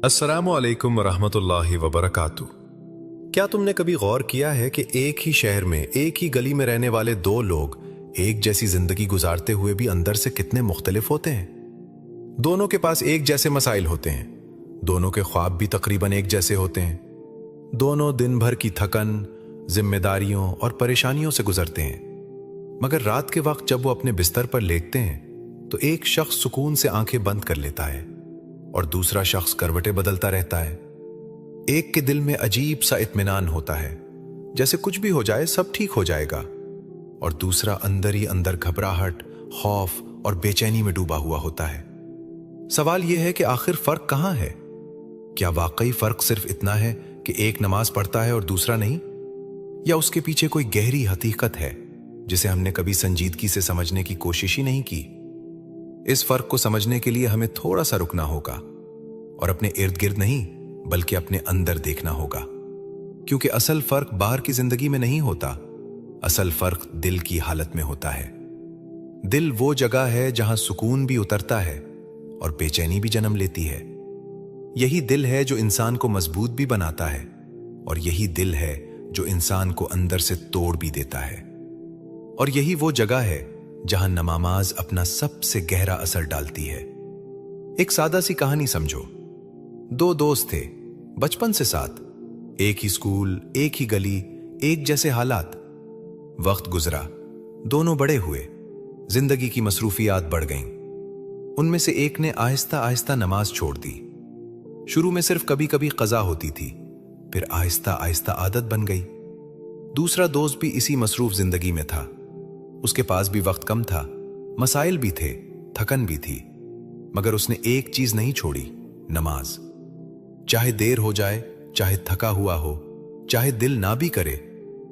अस्सलामु अलैकुम वरहमतुल्लाहि वबरकातुह। क्या तुमने कभी गौर किया है कि एक ही शहर में, एक ही गली में रहने वाले दो लोग एक जैसी जिंदगी गुजारते हुए भी अंदर से कितने मुख्तलिफ होते हैं। दोनों के पास एक जैसे मसाइल होते हैं, दोनों के ख्वाब भी तकरीबन एक जैसे होते हैं, दोनों दिन भर की थकन, जिम्मेदारियों और परेशानियों से गुजरते हैं। मगर रात के वक्त जब वो अपने बिस्तर पर लेटते हैं तो एक शख्स सुकून से आंखें बंद कर लेता है और दूसरा शख्स करवटें बदलता रहता है। एक के दिल में अजीब सा इत्मीनान होता है, जैसे कुछ भी हो जाए सब ठीक हो जाएगा, और दूसरा अंदर ही अंदर घबराहट, खौफ और बेचैनी में डूबा हुआ होता है। सवाल यह है कि आखिर फर्क कहां है? क्या वाकई फर्क सिर्फ इतना है कि एक नमाज पढ़ता है और दूसरा नहीं, या उसके पीछे कोई गहरी हकीकत है जिसे हमने कभी संजीदगी से समझने की कोशिश ही नहीं की? इस फर्क को समझने के लिए हमें थोड़ा सा रुकना होगा और अपने इर्द गिर्द नहीं बल्कि अपने अंदर देखना होगा, क्योंकि असल फर्क बाहर की जिंदगी में नहीं होता, असल फर्क दिल की हालत में होता है। दिल वो जगह है जहां सुकून भी उतरता है और बेचैनी भी जन्म लेती है। यही दिल है जो इंसान को मजबूत भी बनाता है, और यही दिल है जो इंसान को अंदर से तोड़ भी देता है। और यही वो जगह है जहां नमाज अपना सबसे गहरा असर डालती है। एक सादा सी कहानी समझो। दो दोस्त थे, बचपन से साथ, एक ही स्कूल, एक ही गली, एक जैसे हालात। वक्त गुजरा, दोनों बड़े हुए, जिंदगी की मसरूफियात बढ़ गईं। उनमें से एक ने आहिस्ता आहिस्ता नमाज छोड़ दी। शुरू में सिर्फ कभी कभी कज़ा होती थी, फिर आहिस्ता आहिस्ता आदत बन गई। दूसरा दोस्त भी इसी मसरूफ जिंदगी में था। उसके पास भी वक्त कम था, मसाइल भी थे, थकन भी थी, मगर उसने एक चीज नहीं छोड़ी, नमाज। चाहे देर हो जाए, चाहे थका हुआ हो, चाहे दिल ना भी करे,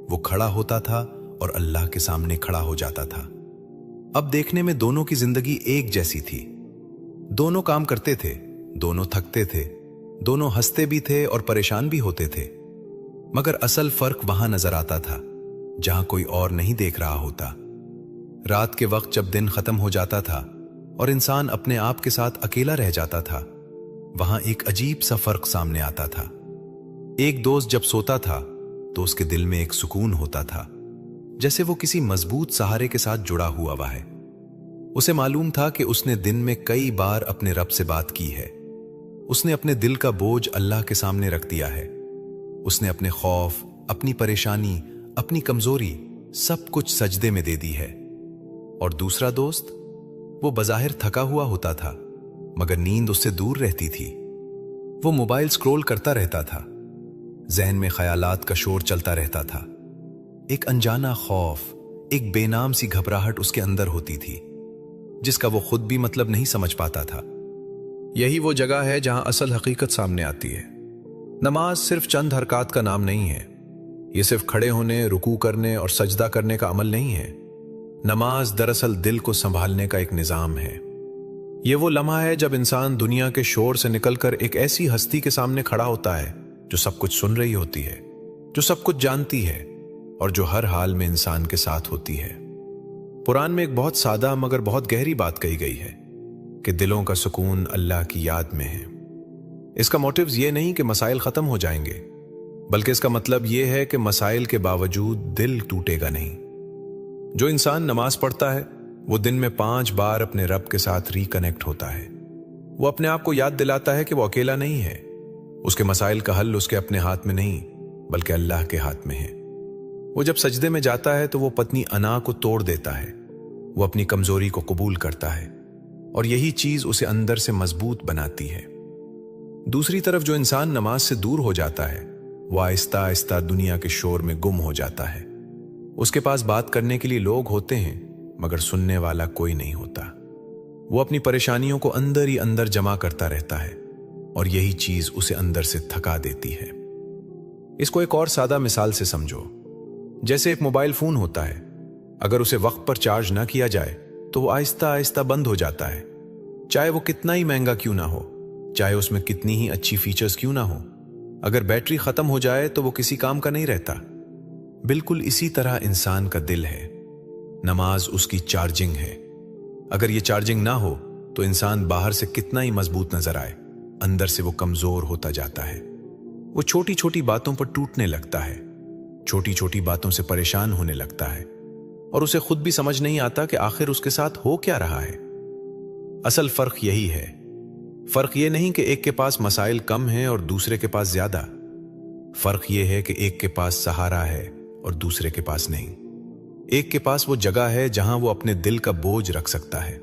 वो खड़ा होता था और अल्लाह के सामने खड़ा हो जाता था। अब देखने में दोनों की जिंदगी एक जैसी थी। दोनों काम करते थे, दोनों थकते थे, दोनों हंसते भी थे और परेशान भी होते थे, मगर असल फर्क वहां नजर आता था जहां कोई और नहीं देख रहा होता। रात के वक्त जब दिन खत्म हो जाता था और इंसान अपने आप के साथ अकेला रह जाता था, वहां एक अजीब सा फर्क सामने आता था। एक दोस्त जब सोता था तो उसके दिल में एक सुकून होता था, जैसे वो किसी मजबूत सहारे के साथ जुड़ा हुआ है। उसे मालूम था कि उसने दिन में कई बार अपने रब से बात की है। उसने अपने दिल का बोझ अल्लाह के सामने रख दिया है। उसने अपने खौफ, अपनी परेशानी, अपनी कमजोरी सब कुछ सजदे में दे दी है। और दूसरा दोस्त, वो बज़ाहिर थका हुआ होता था, मगर नींद उससे दूर रहती थी। वो मोबाइल स्क्रॉल करता रहता था, जहन में ख्यालात का शोर चलता रहता था। एक अनजाना खौफ, एक बेनाम सी घबराहट उसके अंदर होती थी, जिसका वो खुद भी मतलब नहीं समझ पाता था। यही वो जगह है जहां असल हकीकत सामने आती है। नमाज सिर्फ चंद हरकात का नाम नहीं है। ये सिर्फ खड़े होने, रुकू करने और सजदा करने का अमल नहीं है। नमाज दरअसल दिल को संभालने का एक निजाम है। ये वो लम्हा है जब इंसान दुनिया के शोर से निकलकर एक ऐसी हस्ती के सामने खड़ा होता है जो सब कुछ सुन रही होती है, जो सब कुछ जानती है और जो हर हाल में इंसान के साथ होती है। कुरान में एक बहुत सादा मगर बहुत गहरी बात कही गई है कि दिलों का सुकून अल्लाह की याद में है। इसका मोटिव्स ये नहीं कि मसाइल खत्म हो जाएंगे, बल्कि इसका मतलब ये है कि मसाइल के बावजूद दिल टूटेगा नहीं। जो इंसान नमाज पढ़ता है वो दिन में 5 बार अपने रब के साथ रिकनेक्ट होता है। वो अपने आप को याद दिलाता है कि वो अकेला नहीं है। उसके मसाइल का हल उसके अपने हाथ में नहीं बल्कि अल्लाह के हाथ में है। वो जब सजदे में जाता है तो वो अपनी अना को तोड़ देता है, वो अपनी कमजोरी को कबूल करता है, और यही चीज उसे अंदर से मजबूत बनाती है। दूसरी तरफ जो इंसान नमाज से दूर हो जाता है वो आहिस्ता आहिस्ता दुनिया के शोर में गुम हो जाता है। उसके पास बात करने के लिए लोग होते हैं मगर सुनने वाला कोई नहीं होता। वो अपनी परेशानियों को अंदर ही अंदर जमा करता रहता है और यही चीज उसे अंदर से थका देती है। इसको एक और सादा मिसाल से समझो। जैसे एक मोबाइल फोन होता है, अगर उसे वक्त पर चार्ज ना किया जाए तो वो आहिस्ता आहिस्ता बंद हो जाता है, चाहे वो कितना ही महंगा क्यों ना हो, चाहे उसमें कितनी ही अच्छी फीचर्स क्यों ना हो। अगर बैटरी खत्म हो जाए तो वो किसी काम का नहीं रहता। बिल्कुल इसी तरह इंसान का दिल है। नमाज उसकी चार्जिंग है। अगर ये चार्जिंग ना हो तो इंसान बाहर से कितना ही मजबूत नजर आए, अंदर से वो कमजोर होता जाता है। वो छोटी छोटी बातों पर टूटने लगता है, छोटी छोटी बातों से परेशान होने लगता है, और उसे खुद भी समझ नहीं आता कि आखिर उसके साथ हो क्या रहा है। असल फर्क यही है। फर्क ये नहीं कि एक के पास मसाइल कम हैं और दूसरे के पास ज्यादा। फर्क ये है कि एक के पास सहारा है और दूसरे के पास नहीं। एक के पास वो जगह है जहां वो अपने दिल का बोझ रख सकता है,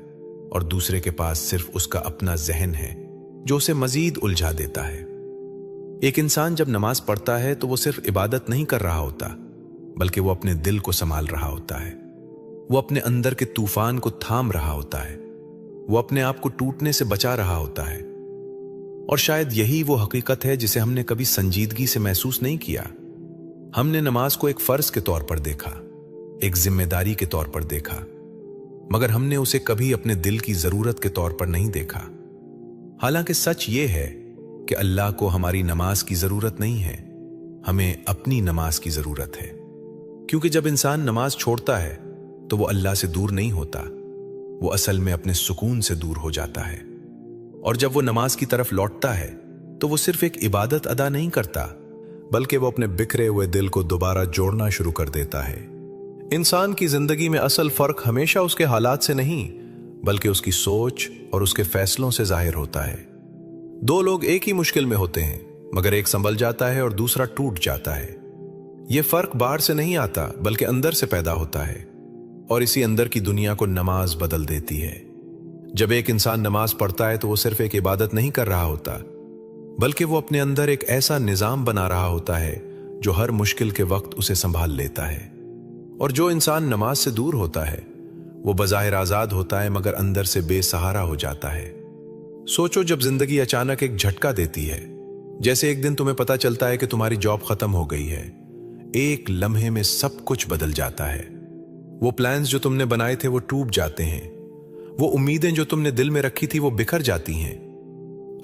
और दूसरे के पास सिर्फ उसका अपना जहन है जो उसे मजीद उलझा देता है। एक इंसान जब नमाज पढ़ता है तो वो सिर्फ इबादत नहीं कर रहा होता, बल्कि वो अपने दिल को संभाल रहा होता है। वो अपने अंदर के तूफान को थाम रहा होता है। वो अपने आप को टूटने से बचा रहा होता है। और शायद यही वो हकीकत है जिसे हमने कभी संजीदगी से महसूस नहीं किया। हमने नमाज को एक फर्ज के तौर पर देखा, एक जिम्मेदारी के तौर पर देखा, मगर हमने उसे कभी अपने दिल की जरूरत के तौर पर नहीं देखा। हालांकि सच ये है कि अल्लाह को हमारी नमाज की जरूरत नहीं है, हमें अपनी नमाज की जरूरत है। क्योंकि जब इंसान नमाज छोड़ता है तो वो अल्लाह से दूर नहीं होता, वो असल में अपने सुकून से दूर हो जाता है। और जब वो नमाज की तरफ लौटता है तो वो सिर्फ एक इबादत अदा नहीं करता, बल्कि वो अपने बिखरे हुए दिल को दोबारा जोड़ना शुरू कर देता है। इंसान की जिंदगी में असल फर्क हमेशा उसके हालात से नहीं, बल्कि उसकी सोच और उसके फैसलों से जाहिर होता है। दो लोग एक ही मुश्किल में होते हैं, मगर एक संभल जाता है और दूसरा टूट जाता है। यह फर्क बाहर से नहीं आता, बल्कि अंदर से पैदा होता है, और इसी अंदर की दुनिया को नमाज बदल देती है। जब एक इंसान नमाज पढ़ता है तो वो सिर्फ एक इबादत नहीं कर रहा होता, बल्कि वो अपने अंदर एक ऐसा निजाम बना रहा होता है जो हर मुश्किल के वक्त उसे संभाल लेता है। और जो इंसान नमाज से दूर होता है वो बज़ाहिर आजाद होता है, मगर अंदर से बेसहारा हो जाता है। सोचो, जब जिंदगी अचानक एक झटका देती है, जैसे एक दिन तुम्हें पता चलता है कि तुम्हारी जॉब खत्म हो गई है, एक लम्हे में सब कुछ बदल जाता है। वो प्लान्स जो तुमने बनाए थे वो टूट जाते हैं, वो उम्मीदें जो तुमने दिल में रखी थी वो बिखर जाती हैं।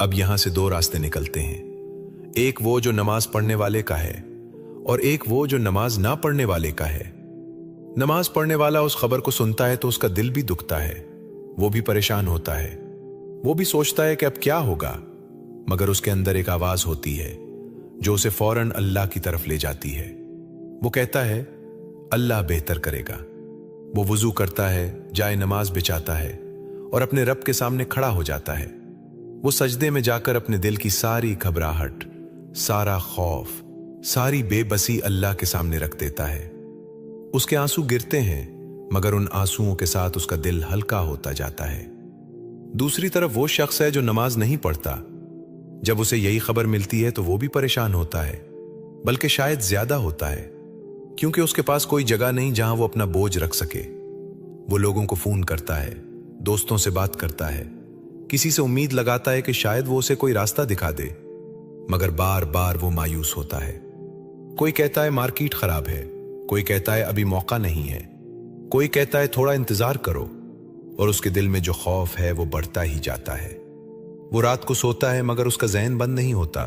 अब यहां से दो रास्ते निकलते हैं, एक वो जो नमाज पढ़ने वाले का है और एक वो जो नमाज ना पढ़ने वाले का है। नमाज पढ़ने वाला उस खबर को सुनता है तो उसका दिल भी दुखता है, वो भी परेशान होता है, वो भी सोचता है कि अब क्या होगा, मगर उसके अंदर एक आवाज होती है जो उसे फौरन अल्लाह की तरफ ले जाती है। वो कहता है, अल्लाह बेहतर करेगा। वो वुजू करता है, जाए नमाज बिछाता है और अपने रब के सामने खड़ा हो जाता है। वो सजदे में जाकर अपने दिल की सारी घबराहट, सारा खौफ, सारी बेबसी अल्लाह के सामने रख देता है। उसके आंसू गिरते हैं, मगर उन आंसुओं के साथ उसका दिल हल्का होता जाता है। दूसरी तरफ वो शख्स है जो नमाज नहीं पढ़ता। जब उसे यही खबर मिलती है तो वो भी परेशान होता है, बल्कि शायद ज्यादा होता है, क्योंकि उसके पास कोई जगह नहीं जहां वो अपना बोझ रख सके। वो लोगों को फोन करता है, दोस्तों से बात करता है, किसी से उम्मीद लगाता है कि शायद वो उसे कोई रास्ता दिखा दे, मगर बार बार वो मायूस होता है। कोई कहता है मार्केट खराब है, कोई कहता है अभी मौका नहीं है, कोई कहता है थोड़ा इंतजार करो, और उसके दिल में जो खौफ है वो बढ़ता ही जाता है। वो रात को सोता है, मगर उसका ज़हन बंद नहीं होता।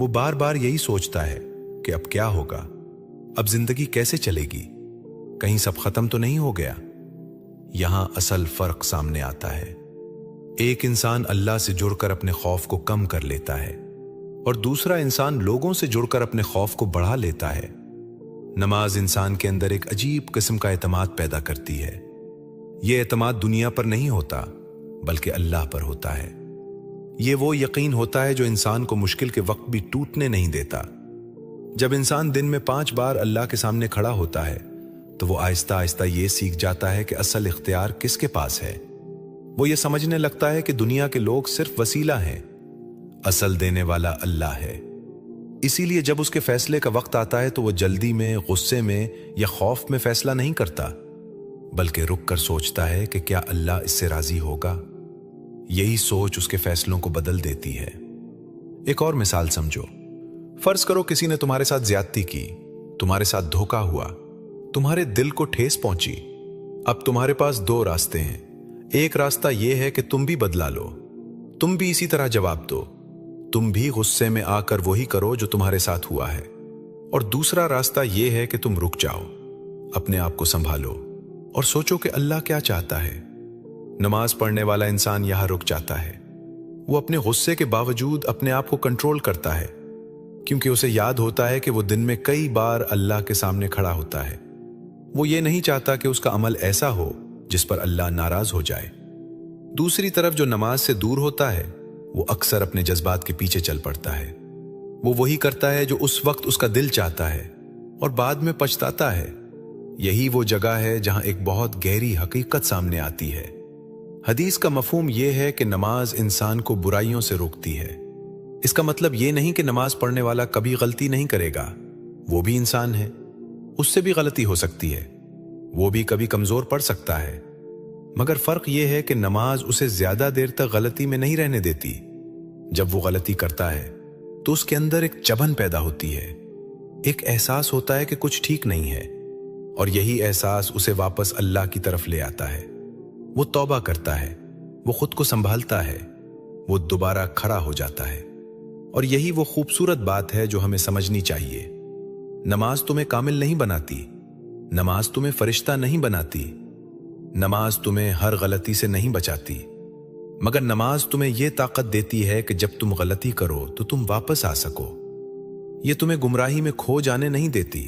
वो बार बार यही सोचता है कि अब क्या होगा, अब जिंदगी कैसे चलेगी, कहीं सब खत्म तो नहीं हो गया। यहां असल फर्क सामने आता है। एक इंसान अल्लाह से जुड़कर अपने खौफ को कम कर लेता है, और दूसरा इंसान लोगों से जुड़कर अपने खौफ को बढ़ा लेता है। नमाज इंसान के अंदर एक अजीब किस्म का एतमाद पैदा करती है। यह एतमाद दुनिया पर नहीं होता, बल्कि अल्लाह पर होता है। यह वो यकीन होता है जो इंसान को मुश्किल के वक्त भी टूटने नहीं देता। जब इंसान दिन में 5 बार अल्लाह के सामने खड़ा होता है तो वो आहिस्ता आहिस्ता ये सीख जाता है कि असल इख्तियार किसके पास है। वो ये समझने लगता है कि दुनिया के लोग सिर्फ वसीला हैं, असल देने वाला अल्लाह है। इसीलिए जब उसके फैसले का वक्त आता है तो वो जल्दी में, गुस्से में या खौफ में फैसला नहीं करता, बल्कि रुक कर सोचता है कि क्या अल्लाह इससे राजी होगा। यही सोच उसके फैसलों को बदल देती है। एक और मिसाल समझो। फर्ज करो किसी ने तुम्हारे साथ ज्यादती की, तुम्हारे साथ धोखा हुआ, तुम्हारे दिल को ठेस पहुंची। अब तुम्हारे पास 2 रास्ते हैं। एक रास्ता यह है कि तुम भी बदला लो, तुम भी इसी तरह जवाब दो, तुम भी गुस्से में आकर वही करो जो तुम्हारे साथ हुआ है। और दूसरा रास्ता यह है कि तुम रुक जाओ, अपने आप को संभालो और सोचो कि अल्लाह क्या चाहता है। नमाज पढ़ने वाला इंसान यहां रुक जाता है। وہ اپنے غصے کے باوجود اپنے آپ کو کنٹرول کرتا ہے، کیونکہ اسے یاد ہوتا ہے کہ وہ دن میں کئی بار اللہ کے سامنے کھڑا ہوتا ہے۔ وہ یہ نہیں چاہتا کہ اس کا عمل ایسا ہو جس پر اللہ ناراض ہو جائے۔ دوسری طرف جو نماز سے دور ہوتا ہے، وہ اکثر اپنے جذبات کے پیچھے چل پڑتا ہے۔ وہ وہی کرتا ہے جو اس وقت اس کا دل چاہتا ہے اور بعد میں پچھتاتا ہے۔ یہی وہ جگہ ہے جہاں ایک بہت گہری حقیقت سامنے آتی ہے۔ حدیث کا مفہوم یہ ہے کہ نماز انسان کو برائیوں سے روکتی ہے۔ اس کا مطلب یہ نہیں کہ نماز پڑھنے والا کبھی غلطی نہیں کرے گا، وہ بھی انسان ہے، اس سے بھی غلطی ہو سکتی ہے، وہ بھی کبھی کمزور پڑ سکتا ہے، مگر فرق یہ ہے کہ نماز اسے زیادہ دیر تک غلطی میں نہیں رہنے دیتی۔ جب وہ غلطی کرتا ہے تو اس کے اندر ایک چبھن پیدا ہوتی ہے، ایک احساس ہوتا ہے کہ کچھ ٹھیک نہیں ہے، اور یہی احساس اسے واپس اللہ کی طرف لے آتا ہے۔ وہ توبہ کرتا ہے، وہ خود کو سنبھالتا ہے، وہ دوبارہ کھڑا ہو جاتا ہے۔ اور یہی وہ خوبصورت بات ہے جو ہمیں سمجھنی چاہیے۔ نماز تمہیں کامل نہیں بناتی، نماز تمہیں فرشتہ نہیں بناتی، نماز تمہیں ہر غلطی سے نہیں بچاتی، مگر نماز تمہیں یہ طاقت دیتی ہے کہ جب تم غلطی کرو تو تم واپس آ سکو۔ یہ تمہیں گمراہی میں کھو جانے نہیں دیتی،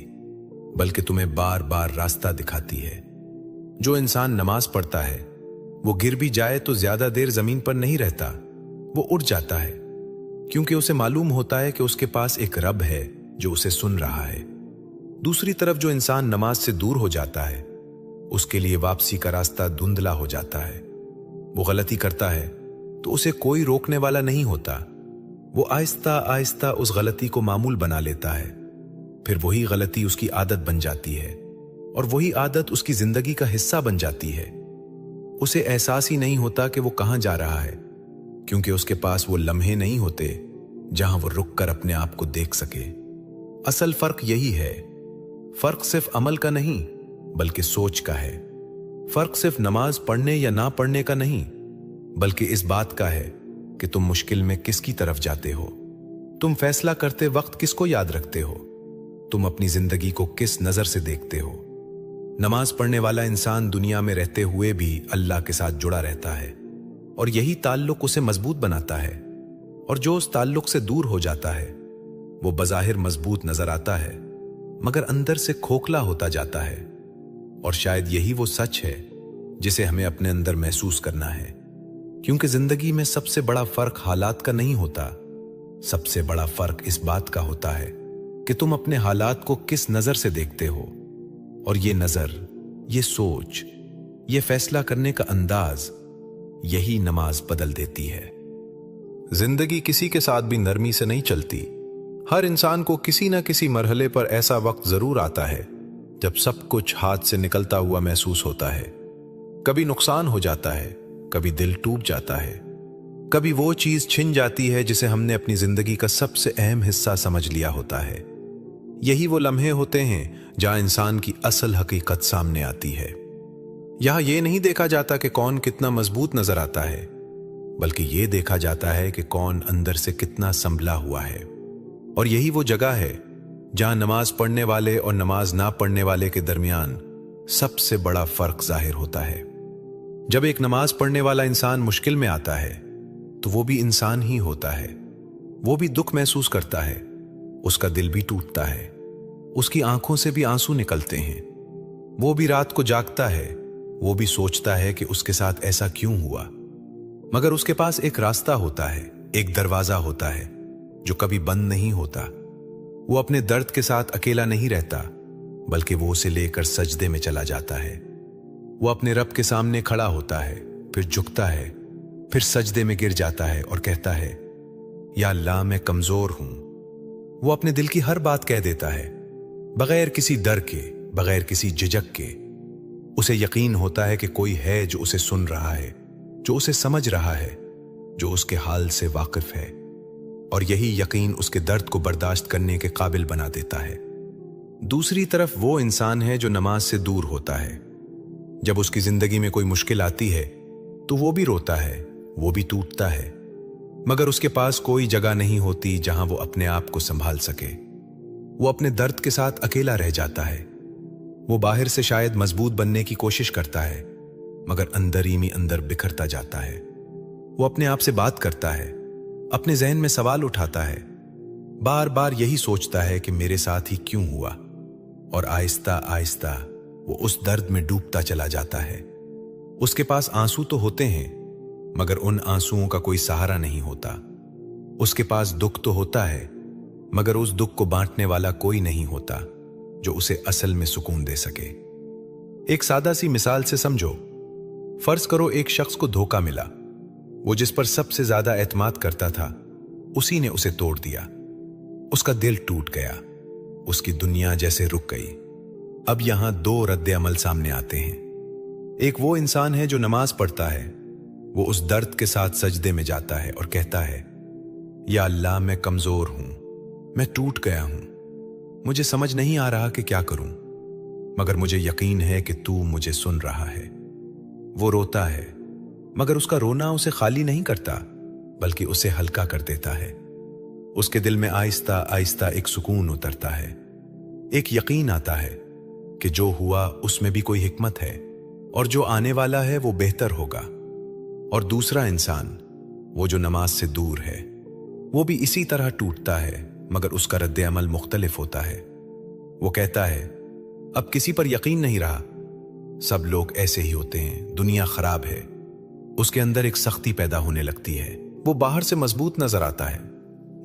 بلکہ تمہیں بار بار راستہ دکھاتی ہے۔ جو انسان نماز پڑھتا ہے وہ گر بھی جائے تو زیادہ دیر زمین پر نہیں رہتا، وہ اٹھ جاتا ہے، کیونکہ اسے معلوم ہوتا ہے کہ اس کے پاس ایک رب ہے جو اسے سن رہا ہے۔ دوسری طرف جو انسان نماز سے دور ہو جاتا ہے، اس کے لیے واپسی کا راستہ دھندلا ہو جاتا ہے۔ وہ غلطی کرتا ہے تو اسے کوئی روکنے والا نہیں ہوتا، وہ آہستہ آہستہ اس غلطی کو معمول بنا لیتا ہے، پھر وہی غلطی اس کی عادت بن جاتی ہے، اور وہی عادت اس کی زندگی کا حصہ بن جاتی ہے۔ اسے احساس ہی نہیں ہوتا کہ وہ کہاں جا رہا ہے، کیونکہ اس کے پاس وہ لمحے نہیں ہوتے جہاں وہ رک کر اپنے آپ کو دیکھ سکے۔ اصل فرق یہی ہے، فرق صرف عمل کا نہیں بلکہ سوچ کا ہے۔ فرق صرف نماز پڑھنے یا نہ پڑھنے کا نہیں، بلکہ اس بات کا ہے کہ تم مشکل میں کس کی طرف جاتے ہو، تم فیصلہ کرتے وقت کس کو یاد رکھتے ہو، تم اپنی زندگی کو کس نظر سے دیکھتے ہو۔ نماز پڑھنے والا انسان دنیا میں رہتے ہوئے بھی اللہ کے ساتھ جڑا رہتا ہے، اور یہی تعلق اسے مضبوط بناتا ہے۔ اور جو اس تعلق سے دور ہو جاتا ہے وہ بظاہر مضبوط نظر آتا ہے، مگر اندر سے کھوکھلا ہوتا جاتا ہے۔ اور شاید یہی وہ سچ ہے جسے ہمیں اپنے اندر محسوس کرنا ہے، کیونکہ زندگی میں سب سے بڑا فرق حالات کا نہیں ہوتا، سب سے بڑا فرق اس بات کا ہوتا ہے کہ تم اپنے حالات کو کس نظر سے دیکھتے ہو، اور یہ نظر، یہ سوچ، یہ فیصلہ کرنے کا انداز، یہی نماز بدل دیتی ہے۔ زندگی کسی کے ساتھ بھی نرمی سے نہیں چلتی۔ ہر انسان کو کسی نہ کسی مرحلے پر ایسا وقت ضرور آتا ہے جب سب کچھ ہاتھ سے نکلتا ہوا محسوس ہوتا ہے۔ کبھی نقصان ہو جاتا ہے، کبھی دل ٹوٹ جاتا ہے، کبھی وہ چیز چھن جاتی ہے جسے ہم نے اپنی زندگی کا سب سے اہم حصہ سمجھ لیا ہوتا ہے۔ یہی وہ لمحے ہوتے ہیں جہاں انسان کی اصل حقیقت سامنے آتی ہے۔ یہاں یہ نہیں دیکھا جاتا کہ کون کتنا مضبوط نظر آتا ہے، بلکہ یہ دیکھا جاتا ہے کہ کون اندر سے کتنا سنبھلا ہوا ہے۔ اور یہی وہ جگہ ہے جہاں نماز پڑھنے والے اور نماز نہ پڑھنے والے کے درمیان سب سے بڑا فرق ظاہر ہوتا ہے۔ جب ایک نماز پڑھنے والا انسان مشکل میں آتا ہے تو وہ بھی انسان ہی ہوتا ہے، وہ بھی دکھ محسوس کرتا ہے، اس کا دل بھی ٹوٹتا ہے، اس کی آنکھوں سے بھی آنسو نکلتے ہیں، وہ بھی رات کو جاگتا ہے، وہ بھی سوچتا ہے کہ اس کے ساتھ ایسا کیوں ہوا، مگر اس کے پاس ایک راستہ ہوتا ہے، ایک دروازہ ہوتا ہے جو کبھی بند نہیں ہوتا۔ وہ اپنے درد کے ساتھ اکیلا نہیں رہتا، بلکہ وہ اسے لے کر سجدے میں چلا جاتا ہے۔ وہ اپنے رب کے سامنے کھڑا ہوتا ہے، پھر جھکتا ہے، پھر سجدے میں گر جاتا ہے اور کہتا ہے، یا اللہ میں کمزور ہوں۔ وہ اپنے دل کی ہر بات کہہ دیتا ہے، بغیر کسی ڈر کے، بغیر کسی جھجک کے۔ اسے یقین ہوتا ہے کہ کوئی ہے جو اسے سن رہا ہے، جو اسے سمجھ رہا ہے، جو اس کے حال سے واقف ہے، اور یہی یقین اس کے درد کو برداشت کرنے کے قابل بنا دیتا ہے۔ دوسری طرف وہ انسان ہے جو نماز سے دور ہوتا ہے۔ جب اس کی زندگی میں کوئی مشکل آتی ہے تو وہ بھی روتا ہے، وہ بھی ٹوٹتا ہے، مگر اس کے پاس کوئی جگہ نہیں ہوتی جہاں وہ اپنے آپ کو سنبھال سکے۔ وہ اپنے درد کے ساتھ اکیلا رہ جاتا ہے۔ وہ باہر سے شاید مضبوط بننے کی کوشش کرتا ہے، مگر اندر ہی میں اندر بکھرتا جاتا ہے۔ वो अपने आप से बात करता है, अपने जहन में सवाल उठाता है, बार बार यही सोचता है कि मेरे साथ ही क्यों हुआ, और आहिस्ता आहिस्ता वो उस दर्द में डूबता चला जाता है। उसके पास आंसू तो होते हैं, मगर उन आंसुओं का कोई सहारा नहीं होता। उसके पास दुख तो होता है, मगर उस दुख को बांटने वाला कोई नहीं होता जो उसे असल में सुकून दे सके। एक सादा सी मिसाल से समझो। फर्ज करो एक शख्स को धोखा मिला। वो जिस पर सबसे ज्यादा एतमाद करता था, उसी ने उसे तोड़ दिया। उसका दिल टूट गया, उसकी दुनिया जैसे रुक गई। अब यहां दो रद्द अमल सामने आते हैं। एक वो इंसान है जो नमाज पढ़ता है। वो उस दर्द के साथ सजदे में जाता है और कहता है, या अल्लाह, मैं कमजोर हूं, मैं टूट गया हूं, मुझे समझ नहीं आ रहा कि क्या करूं, मगर मुझे यकीन है कि तू मुझे सुन रहा है। वो रोता है, मगर उसका रोना उसे खाली नहीं करता, बल्कि उसे हल्का कर देता है। उसके दिल में आहिस्ता आहिस्ता एक सुकून उतरता है, एक यकीन आता है कि जो हुआ उसमें भी कोई हिकमत है, और जो आने वाला है वो बेहतर होगा। और दूसरा इंसान, वो जो नमाज से दूर है, वो भी इसी तरह टूटता है, मगर उसका रद्द अमल मुख्तलिफ होता है। वो कहता है, अब किसी पर यकीन नहीं रहा, सब लोग ऐसे ही होते हैं, दुनिया खराब है। उसके अंदर एक सख्ती पैदा होने लगती है। वो बाहर से मजबूत नजर आता है,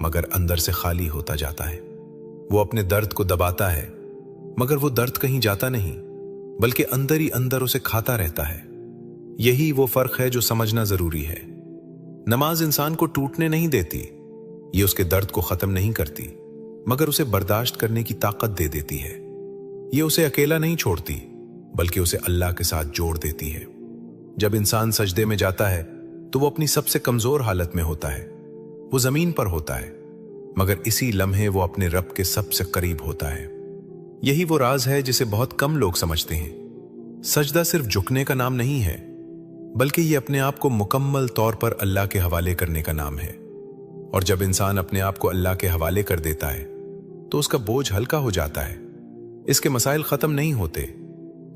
मगर अंदर से खाली होता जाता है। वो अपने दर्द को दबाता है, मगर वो दर्द कहीं जाता नहीं, बल्कि अंदर ही अंदर उसे खाता रहता है। यही वो फर्क है जो समझना जरूरी है। नमाज इंसान को टूटने नहीं देती, ये उसके दर्द को खत्म नहीं करती, मगर उसे बर्दाश्त करने की ताकत दे देती है। ये उसे अकेला नहीं छोड़ती, बल्कि उसे अल्लाह के साथ जोड़ देती है। जब इंसान सजदे में जाता है तो वो अपनी सबसे कमजोर हालत में होता है। वो जमीन पर होता है, मगर इसी लम्हे वो अपने रब के सबसे करीब होता है। यही वो राज है जिसे बहुत कम लोग समझते हैं। सजदा सिर्फ झुकने का नाम नहीं है, बल्कि ये अपने आप को मुकम्मल तौर पर अल्लाह के हवाले करने का नाम है। और जब इंसान अपने आप को अल्लाह के हवाले कर देता है तो उसका बोझ हल्का हो जाता है। इसके मसाइल खत्म नहीं होते,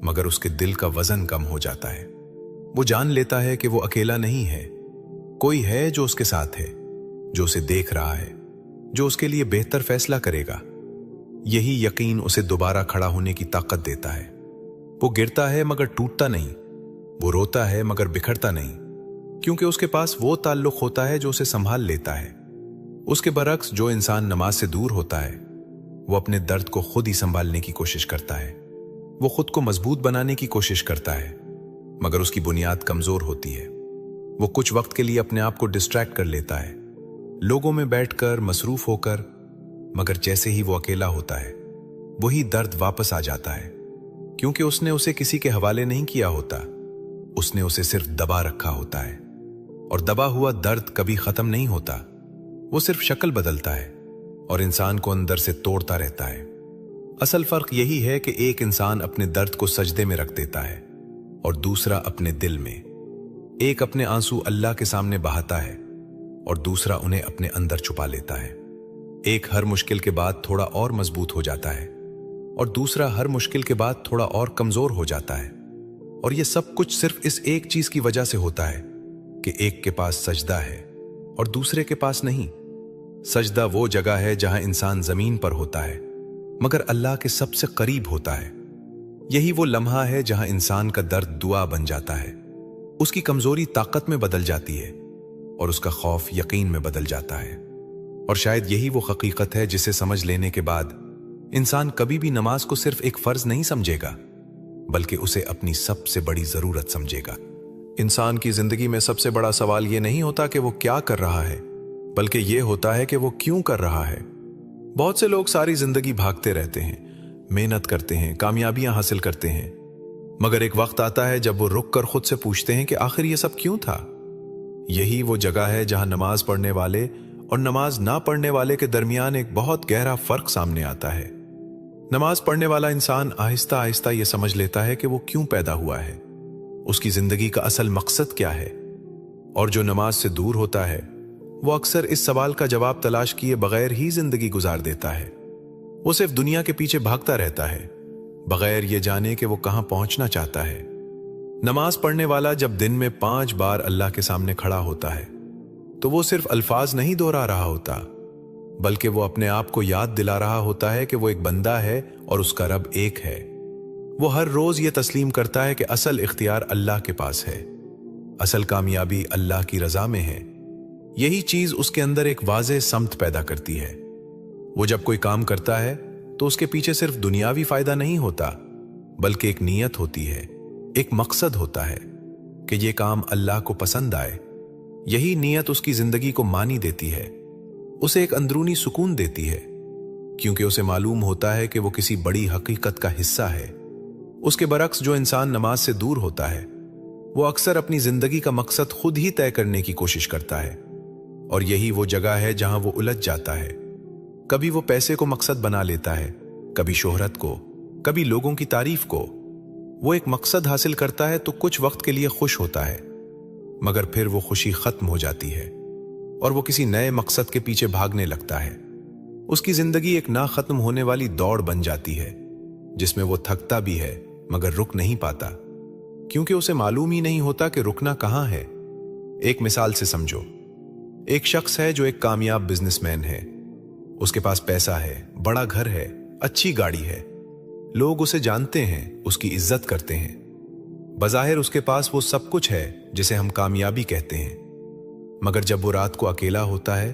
मगर उसके दिल का वजन कम हो जाता है। वो जान लेता है कि वो अकेला नहीं है, कोई है जो उसके साथ है, जो उसे देख रहा है, जो उसके लिए बेहतर फैसला करेगा। यही यकीन उसे दोबारा खड़ा होने की ताकत देता है। वो गिरता है मगर टूटता नहीं, वो रोता है मगर बिखरता नहीं, क्योंकि उसके पास वो ताल्लुक होता है जो उसे संभाल लेता है। उसके बरक्स जो इंसान नमाज से दूर होता है, वो अपने दर्द को खुद ही संभालने की कोशिश करता है। वो खुद को मजबूत बनाने की कोशिश करता है, मगर उसकी बुनियाद कमजोर होती है। वो कुछ वक्त के लिए अपने आप को डिस्ट्रैक्ट कर लेता है, लोगों में बैठकर, मसरूफ होकर, मगर जैसे ही वो अकेला होता है, वही दर्द वापस आ जाता है, क्योंकि उसने उसे किसी के हवाले नहीं किया होता, उसने उसे सिर्फ दबा रखा होता है। और दबा हुआ दर्द कभी खत्म नहीं होता, वो सिर्फ शक्ल बदलता है और इंसान को अंदर से तोड़ता रहता है। असल फर्क यही है कि एक इंसान अपने दर्द को सजदे में रख देता है और दूसरा अपने दिल में। एक अपने आंसू अल्लाह के सामने बहाता है और दूसरा उन्हें अपने अंदर छुपा लेता है। एक हर मुश्किल के बाद थोड़ा और मजबूत हो जाता है और दूसरा हर मुश्किल के बाद थोड़ा और कमजोर हो जाता है। और यह सब कुछ सिर्फ इस एक चीज की वजह से होता है कि एक के पास सजदा है और दूसरे के पास नहीं। सजदा वो जगह है जहां इंसान जमीन पर होता है, मगर अल्लाह के सबसे करीब होता है। यही वो लम्हा है जहां इंसान का दर्द दुआ बन जाता है, उसकी कमजोरी ताकत में बदल जाती है और उसका खौफ यकीन में बदल जाता है। और शायद यही वो हकीकत है जिसे समझ लेने के बाद इंसान कभी भी नमाज को सिर्फ एक फर्ज नहीं समझेगा, बल्कि उसे अपनी सबसे बड़ी जरूरत समझेगा। इंसान की जिंदगी में सबसे बड़ा सवाल यह नहीं होता कि वो क्या कर रहा है, बल्कि यह होता है कि वो क्यों कर रहा है। बहुत से लोग सारी जिंदगी भागते रहते हैं, मेहनत करते हैं, कामयाबियां हासिल करते हैं, मगर एक वक्त आता है जब वो रुक कर खुद से पूछते हैं कि आखिर ये सब क्यों था। यही वो जगह है जहां नमाज पढ़ने वाले और नमाज ना पढ़ने वाले के दरमियान एक बहुत गहरा फर्क सामने आता है। नमाज पढ़ने वाला इंसान आहिस्ता आहिस्ता ये समझ लेता है कि वो क्यों पैदा हुआ है, उसकी जिंदगी का असल मकसद क्या है। और जो नमाज से दूर होता है वो अक्सर इस सवाल का जवाब तलाश किए बगैर ही जिंदगी गुजार देता है। वो सिर्फ दुनिया के पीछे भागता रहता है, बगैर ये जाने कि वो कहां पहुंचना चाहता है। नमाज पढ़ने वाला जब दिन में 5 बार अल्लाह के सामने खड़ा होता है तो वो सिर्फ अल्फाज नहीं दोहरा रहा होता, बल्कि वो अपने आप को याद दिला रहा होता है कि वो एक बंदा है और उसका रब एक है। वो हर रोज ये तस्लीम करता है कि असल इख्तियार अल्लाह के पास है, असल कामयाबी अल्लाह की रजा में है। यही चीज उसके अंदर एक वाज़ेह समत पैदा करती है। वो जब कोई काम करता है तो उसके पीछे सिर्फ दुनियावी फायदा नहीं होता, बल्कि एक नीयत होती है, एक मकसद होता है कि ये काम अल्लाह को पसंद आए। यही नीयत उसकी जिंदगी को मानी देती है, उसे एक अंदरूनी सुकून देती है, क्योंकि उसे मालूम होता है कि वो किसी बड़ी हकीकत का हिस्सा है। उसके बरक्स जो इंसान नमाज से दूर होता है वो अक्सर अपनी जिंदगी का मकसद खुद ही तय करने की कोशिश करता है, और यही वो जगह है जहां वो उलझ जाता है। कभी वो पैसे को मकसद बना लेता है, कभी शोहरत को, कभी लोगों की तारीफ को। वो एक मकसद हासिल करता है तो कुछ वक्त के लिए खुश होता है, मगर फिर वो खुशी खत्म हो जाती है और वो किसी नए मकसद के पीछे भागने लगता है। उसकी जिंदगी एक ना खत्म होने वाली दौड़ बन जाती है, जिसमें वो थकता भी है मगर रुक नहीं पाता, क्योंकि उसे मालूम ही नहीं होता कि रुकना कहां है। एक मिसाल से समझो, एक शख्स है जो एक कामयाब बिजनेसमैन है। उसके पास पैसा है, बड़ा घर है, अच्छी गाड़ी है, लोग उसे जानते हैं, उसकी इज्जत करते हैं। बज़ाहिर उसके पास वो सब कुछ है जिसे हम कामयाबी कहते हैं, मगर जब वो रात को अकेला होता है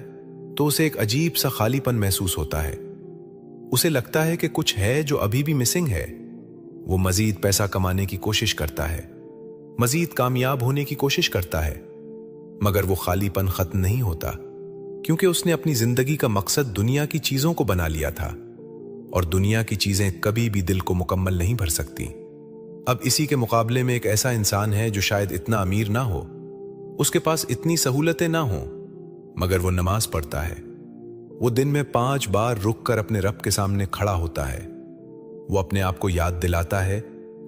तो उसे एक अजीब सा खालीपन महसूस होता है। उसे लगता है कि कुछ है जो अभी भी मिसिंग है। वो मजीद पैसा कमाने की कोशिश करता है, मजीद कामयाब होने की कोशिश करता है, मगर वो खालीपन खत्म नहीं होता, क्योंकि उसने अपनी जिंदगी का मकसद दुनिया की चीजों को बना लिया था, और दुनिया की चीजें कभी भी दिल को मुकम्मल नहीं भर सकती। अब इसी के मुकाबले में एक ऐसा इंसान है जो शायद इतना अमीर ना हो, उसके पास इतनी सहूलतें ना हो, मगर वो नमाज पढ़ता है। वो दिन में 5 बार रुक कर अपने रब के सामने खड़ा होता है। वो अपने आप को याद दिलाता है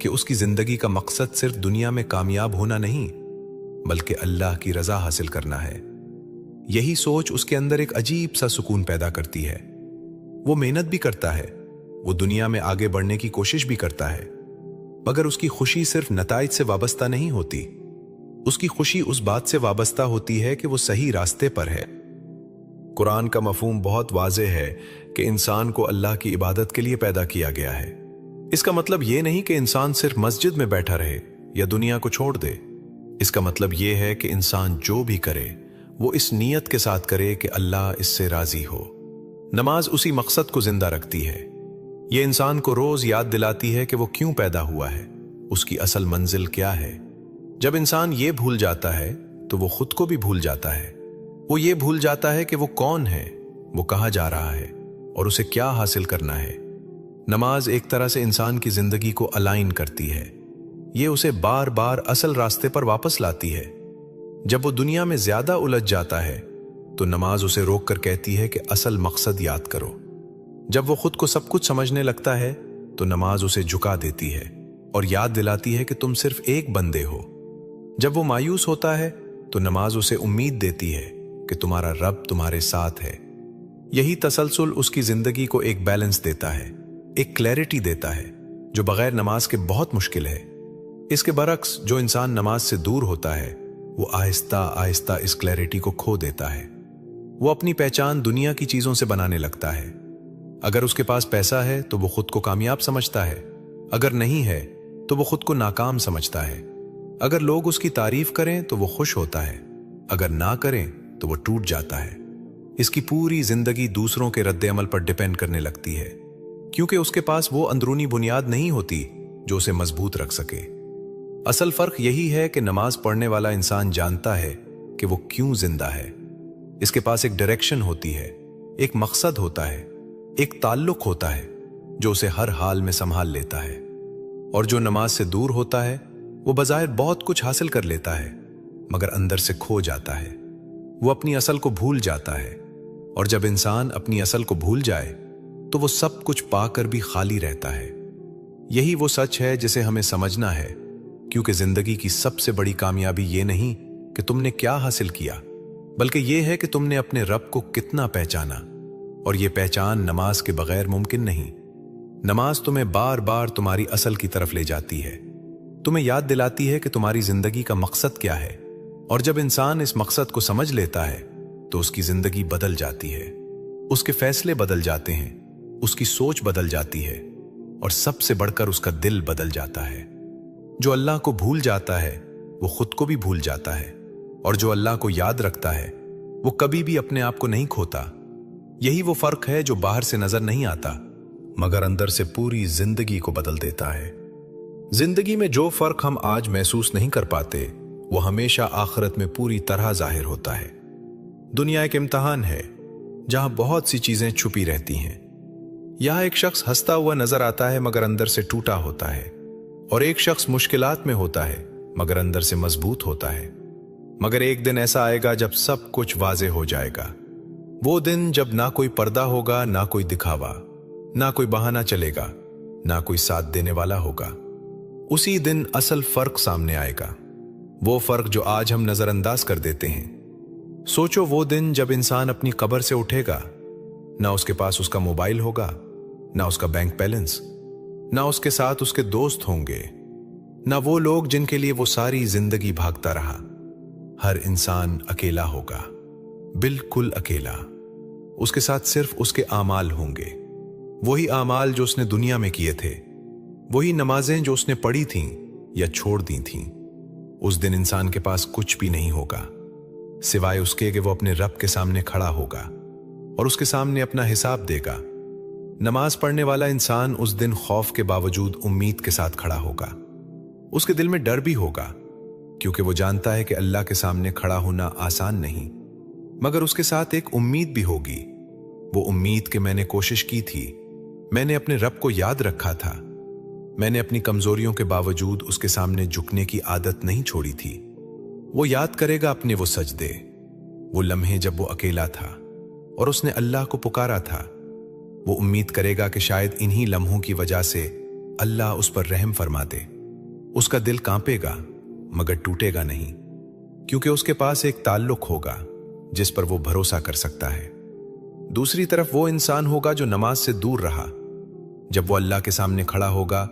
कि उसकी जिंदगी का मकसद सिर्फ दुनिया में कामयाब होना नहीं, बल्कि अल्लाह की रजा हासिल करना है। यही सोच उसके अंदर एक अजीब सा सुकून पैदा करती है। वो मेहनत भी करता है, वो दुनिया में आगे बढ़ने की कोशिश भी करता है, मगर उसकी खुशी सिर्फ नताइज से वाबस्ता नहीं होती। उसकी खुशी उस बात से वाबस्ता होती है कि वो सही रास्ते पर है। कुरान का मफहूम बहुत वाज़ेह है कि इंसान को अल्लाह की इबादत के लिए पैदा किया गया है। इसका मतलब ये नहीं कि इंसान सिर्फ मस्जिद में बैठा रहे या दुनिया को छोड़ दे। इसका मतलब ये है कि इंसान जो भी करे वो इस नीयत के साथ करे कि अल्लाह इससे राजी हो। नमाज उसी मकसद को जिंदा रखती है। ये इंसान को रोज याद दिलाती है कि वो क्यों पैदा हुआ है, उसकी असल मंजिल क्या है। जब इंसान ये भूल जाता है तो वो खुद को भी भूल जाता है। वो ये भूल जाता है कि वो कौन है, वो कहाँ जा रहा है और उसे क्या हासिल करना है। नमाज एक तरह से इंसान की जिंदगी को अलाइन करती है। ये उसे बार बार असल रास्ते पर वापस लाती है। जब वो दुनिया में ज्यादा उलझ जाता है तो नमाज उसे रोक कर कहती है कि असल मकसद याद करो। जब वो खुद को सब कुछ समझने लगता है तो नमाज उसे झुका देती है और याद दिलाती है कि तुम सिर्फ एक बंदे हो। जब वो मायूस होता है तो नमाज उसे उम्मीद देती है कि तुम्हारा रब तुम्हारे साथ है। यही तसलसल उसकी जिंदगी को एक बैलेंस देता है, एक क्लैरिटी देता है, जो बगैर नमाज के बहुत मुश्किल है। इसके बरक्स जो इंसान नमाज से दूर होता है वो आहिस्ता आहिस्ता इस क्लैरिटी को खो देता है। वो अपनी पहचान दुनिया की चीजों से बनाने लगता है। अगर उसके पास पैसा है तो वो खुद को कामयाब समझता है, अगर नहीं है तो वो खुद को नाकाम समझता है। अगर लोग उसकी तारीफ करें तो वो खुश होता है, अगर ना करें तो वो टूट जाता है। इसकी पूरी जिंदगी दूसरों के रद्द-ए-अमल पर डिपेंड करने लगती है, क्योंकि उसके पास वो अंदरूनी बुनियाद नहीं होती जो उसे मजबूत रख सके। असल फर्क यही है कि नमाज पढ़ने वाला इंसान जानता है कि वो क्यों जिंदा है। इसके पास एक डायरेक्शन होती है, एक मकसद होता है, एक ताल्लुक होता है जो उसे हर हाल में संभाल लेता है। और जो नमाज से दूर होता है वो बज़ाहिर बहुत कुछ हासिल कर लेता है, मगर अंदर से खो जाता है। वो अपनी असल को भूल जाता है, और जब इंसान अपनी असल को भूल जाए तो वो सब कुछ पाकर भी खाली रहता है। यही वो सच है जिसे हमें समझना है, क्योंकि जिंदगी की सबसे बड़ी कामयाबी ये नहीं कि तुमने क्या हासिल किया, बल्कि ये है कि तुमने अपने रब को कितना पहचाना। और ये पहचान नमाज के बगैर मुमकिन नहीं। नमाज तुम्हें बार बार तुम्हारी असल की तरफ ले जाती है। तुम्हें याद दिलाती है कि तुम्हारी जिंदगी का मकसद क्या है। और जब इंसान इस मकसद को समझ लेता है तो उसकी जिंदगी बदल जाती है, उसके फैसले बदल जाते हैं, उसकी सोच बदल जाती है और सबसे बढ़कर उसका दिल बदल जाता है। जो अल्लाह को भूल जाता है वो खुद को भी भूल जाता है, और जो अल्लाह को याद रखता है वो कभी भी अपने आप को नहीं खोता। यही वो फर्क है जो बाहर से नजर नहीं आता मगर अंदर से पूरी जिंदगी को बदल देता है। जिंदगी में जो फर्क हम आज महसूस नहीं कर पाते वो हमेशा आखिरत में पूरी तरह जाहिर होता है। दुनिया एक इम्तिहान है जहां बहुत सी चीजें छुपी रहती हैं। यहां एक शख्स हंसता हुआ नजर आता है मगर अंदर से टूटा होता है, और एक शख्स मुश्किलात में होता है मगर अंदर से मजबूत होता है। मगर एक दिन ऐसा आएगा जब सब कुछ वाज़ेह हो जाएगा। वो दिन जब ना कोई पर्दा होगा, ना कोई दिखावा, ना कोई बहाना चलेगा, ना कोई साथ देने वाला होगा। उसी दिन असल फर्क सामने आएगा, वो फर्क जो आज हम नजरअंदाज कर देते हैं। सोचो वो दिन जब इंसान अपनी कब्र से उठेगा, ना उसके पास उसका मोबाइल होगा, ना उसका बैंक बैलेंस, ना उसके साथ उसके दोस्त होंगे, ना वो लोग जिनके लिए वो सारी जिंदगी भागता रहा। हर इंसान अकेला होगा, बिल्कुल अकेला। उसके साथ सिर्फ उसके आमाल होंगे, वही आमाल जो उसने दुनिया में किए थे, वही नमाजें जो उसने पढ़ी थीं या छोड़ दी थीं। उस दिन इंसान के पास कुछ भी नहीं होगा सिवाय उसके कि वो अपने रब के सामने खड़ा होगा और उसके सामने अपना हिसाब देगा। नमाज पढ़ने वाला इंसान उस दिन खौफ के बावजूद उम्मीद के साथ खड़ा होगा। उसके दिल में डर भी होगा क्योंकि वो जानता है कि अल्लाह के सामने खड़ा होना आसान नहीं, मगर उसके साथ एक उम्मीद भी होगी। वो उम्मीद कि मैंने कोशिश की थी, मैंने अपने रब को याद रखा था, मैंने अपनी कमजोरियों के बावजूद उसके सामने झुकने की आदत नहीं छोड़ी थी। वो याद करेगा अपने वो सजदे, वो लम्हे जब वो अकेला था और उसने अल्लाह को पुकारा था। वो उम्मीद करेगा कि शायद इन्हीं लम्हों की वजह से अल्लाह उस पर रहम फरमा दे। उसका दिल कांपेगा मगर टूटेगा नहीं, क्योंकि उसके पास एक ताल्लुक होगा जिस पर वो भरोसा कर सकता है। दूसरी तरफ वो इंसान होगा जो नमाज से दूर रहा। जब वो अल्लाह के सामने खड़ा होगा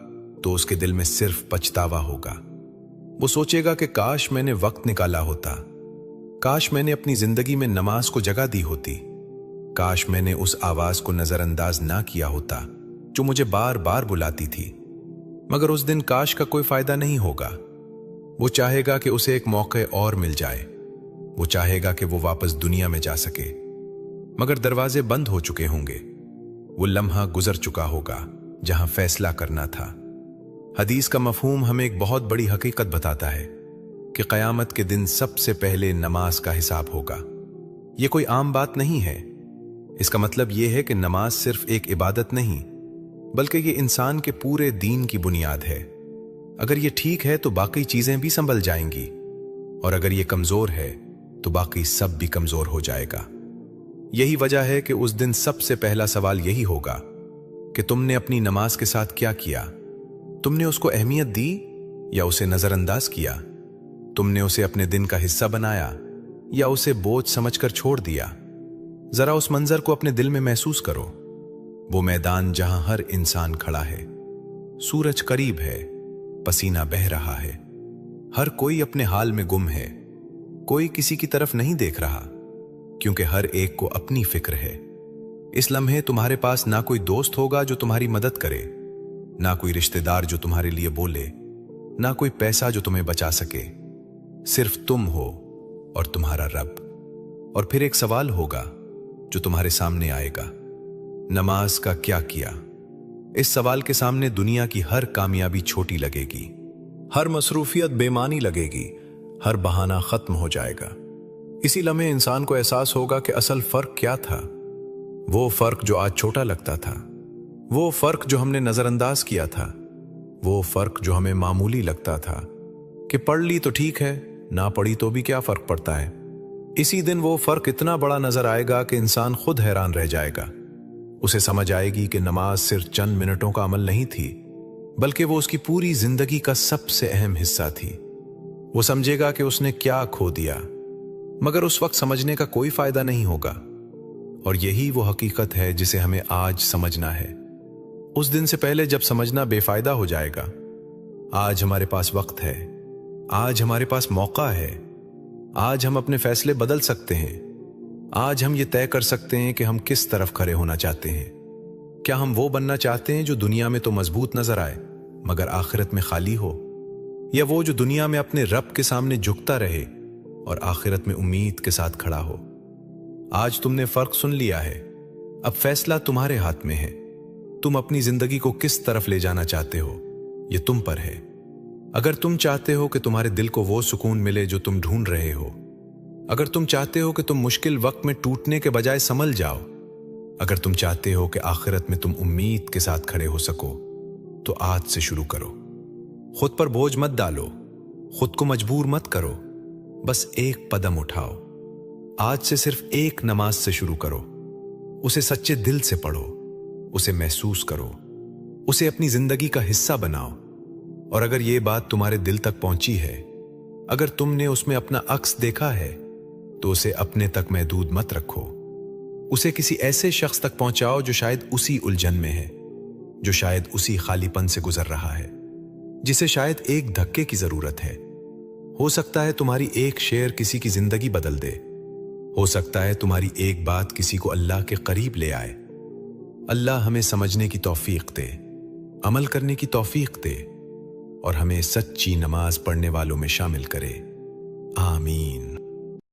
तो उसके दिल में सिर्फ पछतावा होगा। वो सोचेगा कि काश मैंने वक्त निकाला होता, काश मैंने अपनी जिंदगी में नमाज को जगह दी होती, काश मैंने उस आवाज को नजरअंदाज ना किया होता जो मुझे बार बार बुलाती थी। मगर उस दिन काश का कोई फायदा नहीं होगा। वो चाहेगा कि उसे एक मौके और मिल जाए, वो चाहेगा कि वो वापस दुनिया में जा सके, मगर दरवाजे बंद हो चुके होंगे। वो लम्हा गुजर चुका होगा जहां फैसला करना था। हदीस का मफहूम हमें एक बहुत बड़ी हकीकत बताता है कि क़यामत के दिन सबसे पहले नमाज का हिसाब होगा। यह कोई आम बात नहीं है। इसका मतलब यह है कि नमाज सिर्फ एक इबादत नहीं, बल्कि यह इंसान के पूरे दीन की बुनियाद है। अगर यह ठीक है तो बाकी चीजें भी संभल जाएंगी, और अगर यह कमजोर है तो बाकी सब भी कमजोर हो जाएगा। यही वजह है कि उस दिन सबसे पहला सवाल यही होगा कि तुमने अपनी नमाज के साथ क्या किया। तुमने उसको अहमियत दी या उसे नजरअंदाज किया? तुमने उसे अपने दिन का हिस्सा बनाया या उसे बोझ समझकर छोड़ दिया? जरा उस मंजर को अपने दिल में महसूस करो। वो मैदान जहां हर इंसान खड़ा है, सूरज करीब है, पसीना बह रहा है, हर कोई अपने हाल में गुम है, कोई किसी की तरफ नहीं देख रहा, क्योंकि हर एक को अपनी फिक्र है। इस लम्हे तुम्हारे पास ना कोई दोस्त होगा जो तुम्हारी मदद करे, ना कोई रिश्तेदार जो तुम्हारे लिए बोले, ना कोई पैसा जो तुम्हें बचा सके। सिर्फ तुम हो और तुम्हारा रब। और फिर एक सवाल होगा जो तुम्हारे सामने आएगा, नमाज का क्या किया? इस सवाल के सामने दुनिया की हर कामयाबी छोटी लगेगी, हर मसरूफियत बेमानी लगेगी, हर बहाना खत्म हो जाएगा। इसी लम्हे इंसान को एहसास होगा कि असल फर्क क्या था। वो फर्क जो आज छोटा लगता था, वो फर्क जो हमने नजरअंदाज किया था, वो फर्क जो हमें मामूली लगता था कि पढ़ ली तो ठीक है, ना पढ़ी तो भी क्या फर्क पड़ता है। इसी दिन वो फर्क इतना बड़ा नजर आएगा कि इंसान खुद हैरान रह जाएगा। उसे समझ आएगी कि नमाज सिर्फ चंद मिनटों का अमल नहीं थी, बल्कि वो उसकी पूरी जिंदगी का सबसे अहम हिस्सा थी। वो समझेगा कि उसने क्या खो दिया, मगर उस वक्त समझने का कोई फायदा नहीं होगा। और यही वो हकीकत है जिसे हमें आज समझना है। उस दिन से पहले जब समझना बेफायदा हो जाएगा, آج ہمارے پاس وقت ہے، آج ہمارے پاس موقع ہے، آج ہم اپنے فیصلے بدل سکتے ہیں، آج ہم یہ طے کر سکتے ہیں کہ ہم کس طرف کھڑے ہونا چاہتے ہیں۔ کیا ہم وہ بننا چاہتے ہیں جو دنیا میں تو مضبوط نظر آئے مگر آخرت میں خالی ہو، یا وہ جو دنیا میں اپنے رب کے سامنے جھکتا رہے اور آخرت میں امید کے ساتھ کھڑا ہو؟ آج تم نے فرق سن لیا ہے، اب فیصلہ تمہارے ہاتھ میں ہے۔ تم اپنی زندگی کو کس طرف لے جانا چاہتے ہو یہ تم پر ہے۔ اگر تم چاہتے ہو کہ تمہارے دل کو وہ سکون ملے جو تم ڈھونڈ رہے ہو، اگر تم چاہتے ہو کہ تم مشکل وقت میں ٹوٹنے کے بجائے سنبھل جاؤ، اگر تم چاہتے ہو کہ آخرت میں تم امید کے ساتھ کھڑے ہو سکو، تو آج سے شروع کرو۔ خود پر بوجھ مت ڈالو، خود کو مجبور مت کرو، بس ایک قدم اٹھاؤ۔ آج سے صرف ایک نماز سے شروع کرو، اسے سچے دل سے پڑھو، اسے محسوس کرو، اسے اپنی زندگی کا حصہ بناؤ۔ اور اگر یہ بات تمہارے دل تک پہنچی ہے، اگر تم نے اس میں اپنا عکس دیکھا ہے، تو اسے اپنے تک محدود مت رکھو، اسے کسی ایسے شخص تک پہنچاؤ جو شاید اسی الجھن میں ہے، جو شاید اسی خالی پن سے گزر رہا ہے، جسے شاید ایک دھکے کی ضرورت ہے۔ ہو سکتا ہے تمہاری ایک شعر کسی کی زندگی بدل دے، ہو سکتا ہے تمہاری ایک بات کسی کو اللہ کے قریب لے آئے۔ اللہ ہمیں سمجھنے کی توفیق دے، عمل کرنے کی توفیق دے، اور ہمیں سچی نماز پڑھنے والوں میں شامل کرے۔ آمین۔